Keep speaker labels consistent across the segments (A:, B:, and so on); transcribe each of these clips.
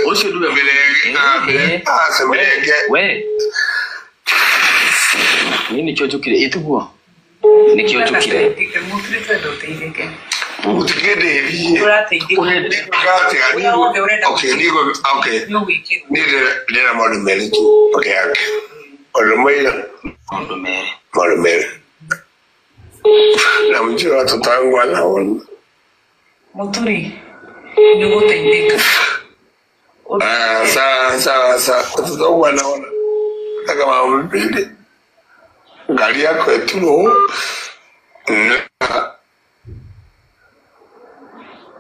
A: Oṣù dúró bẹ̀rẹ̀ wẹ́ ní chocho kire itu gua ní chocho kire
B: Utikede hivi okay nina modumeli tu peke yake modumeli na mjua watoto wangu wanaona
C: Moturi ndio utaindika
B: sawa watoto wangu wanaona kama mbili gari yako etulo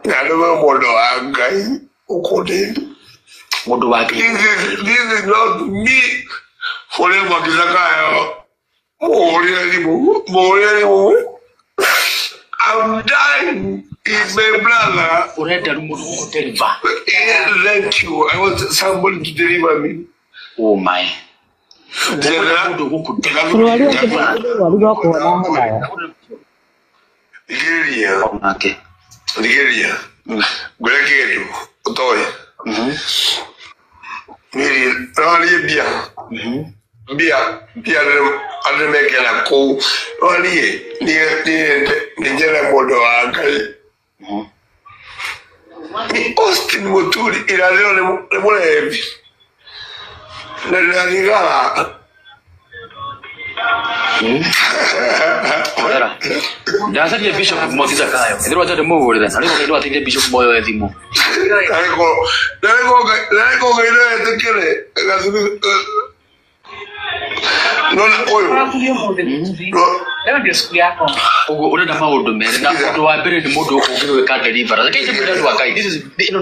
B: Nalo modo agai ukode
A: modo wake.
B: This is not me. Fole makizakayo. Moriani. I'm dying. It's my brother.
A: Already modo ko deliver.
B: Thank you. I want somebody to deliver me.
A: Oh my. Modo ko deliver. Okay.
B: Nigeria. Gwekedu. Otoye. Miri, rali bia. Bia ade meke na ko. Rali ni jere modo akai. Ni Austin Moturi ila leo le mole heavy. Le ligala.
A: Danza di Bishop Mokiza Kayo. Ed era già del muovere, da non è che Bishop Moyo e Dimo.
B: Ecco che io che non è poi. Ora da maodo me, da foto a bere di modo che ka deliver. Che se da kai. This is no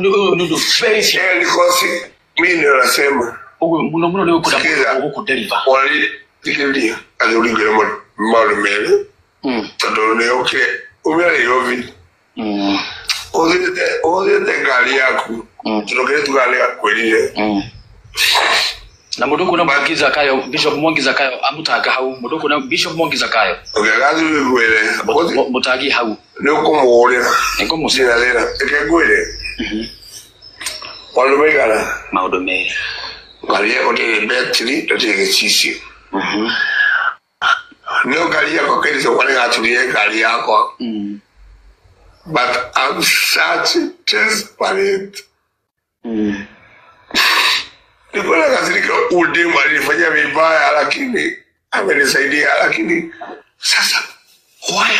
B: very serious because me no la sema.
A: Muno le ko deliver.
B: Dikelia alikuwa mali mele tadone okay umele yovi ode gari yako tunakwenda tukalia kweli
A: na mudoko na Mwangiza Kayo Bishop Mwangiza Kayo amutaka hau mudoko na Bishop Mwangiza Kayo
B: gazi wewe
A: mutagi hau
B: niko muone
A: niko musina
B: lera ekegwele walo megala
A: maudome
B: gari yako ni betri tote sisi no gari yako kile sio kwa nini atulie gari yako but I'm such desperate nikola kasirika udemu alifanya vibaya lakini amenisaidia lakini sasa why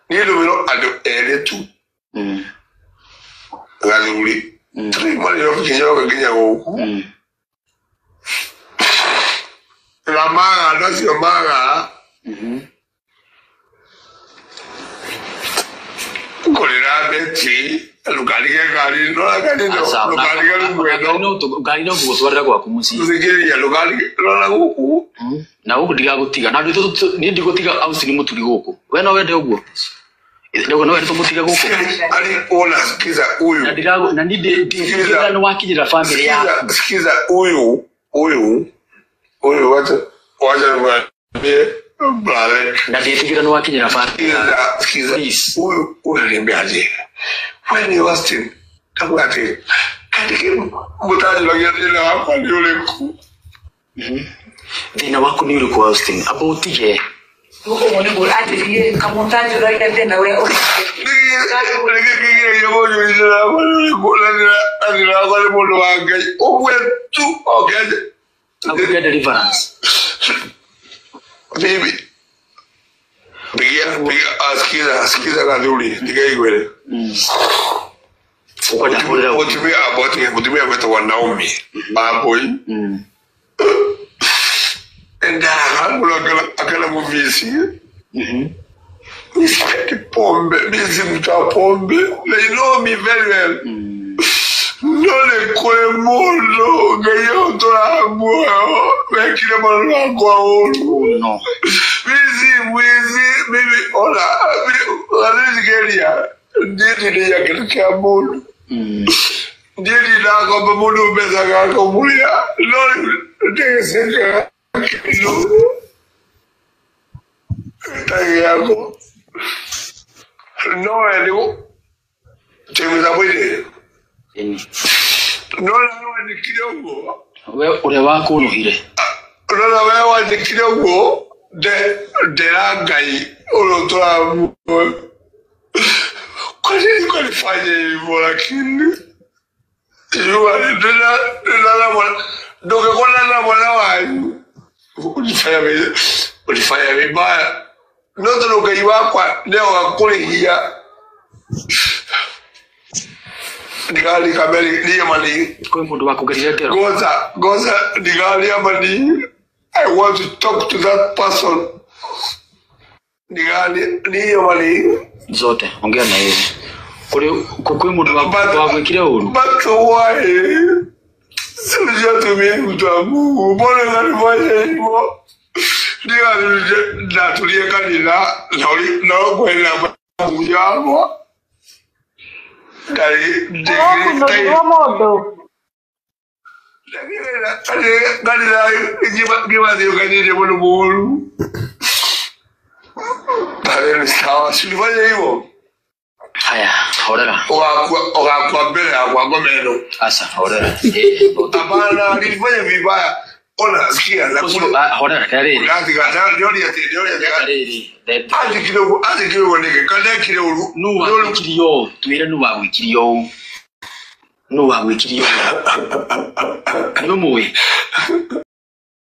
B: nilo ado tu gazuli trimali yo kinyoro huko la maga, no es maga. Colera Betty, el lugar que Gary no la Gary no, lugar que bueno.
A: Gary no pudo suarra kwa kumusi.
B: No sé qué ya lugar que no la huko.
A: Na huko diga gotiga. Na ni digo tiga au sini muturi huko. Wewe na wende huko. Ndio no wende mutiga huko.
B: Ali ona sikiza huyu.
A: Na diga na ni diga no wakijira family yako.
B: Sikiza huyu. Oyo wacha brother
A: na dietigira no wakinyira family
B: please oyo lembeaje when you was in tabati kadike mutaji logera hapa ndio leku
A: dina wako ni ule kwa Austin about je
C: huko mone bora ati kama mtaji logera tena wewe
A: Get deliverance.
B: Baby. Big askiza kaduli. Diga igwele. Mutumia kweta wanaume. Baboy. Ndara akala muvisi. Misi pombe. Misi muta pombe. They know me very well. No le cuemulo, que yo trago, me quiero mandar no. Baby, hola, la Nigeria, Didi ya que te amo. Didi la como mundo me saca como ya, no te sé que no. Está guiando. No, Chemeza mwile. Nola wandikire ugo.
A: We ule wako unuhire.
B: Nola wewe wandikire ugo de rangai ulotoa kwa nini kwalifanya hivyo lakini Yua nila mwana Doke kwa nila mwana wanyu Ulifanya vibaya Noto nuka iwakwa Leo wakuli hiya Nigali kameli Liya mani
A: Kwa mundu wako gariretero
B: Goza Nigali ya mani I want to talk to that person Nigali Liya mani
A: Zote ongea na yeye Kwa mundu wako wikire uru
B: But why Sijia tumie mtamu Mbone nalifanya hivyo Nigali Natulie kanila Naokwe na mujamo
D: modo.
B: Kanila Gima dio kanile munu mulu Kale ni sawa Silifanya hivyo
A: Haya, horera.
B: Oga mbele ya gomeno.
A: Asa, horera.
B: Abana, nilifanya vibaya. Ona, sikia.
A: Horera, kareri.
B: Kareri. Azi kidogo nige. Kanda kidogo.
A: Nuwa wikiriyo. Tuwira nuwa wikiriyo. Nuwa wikiriyo. Nuwa mwe.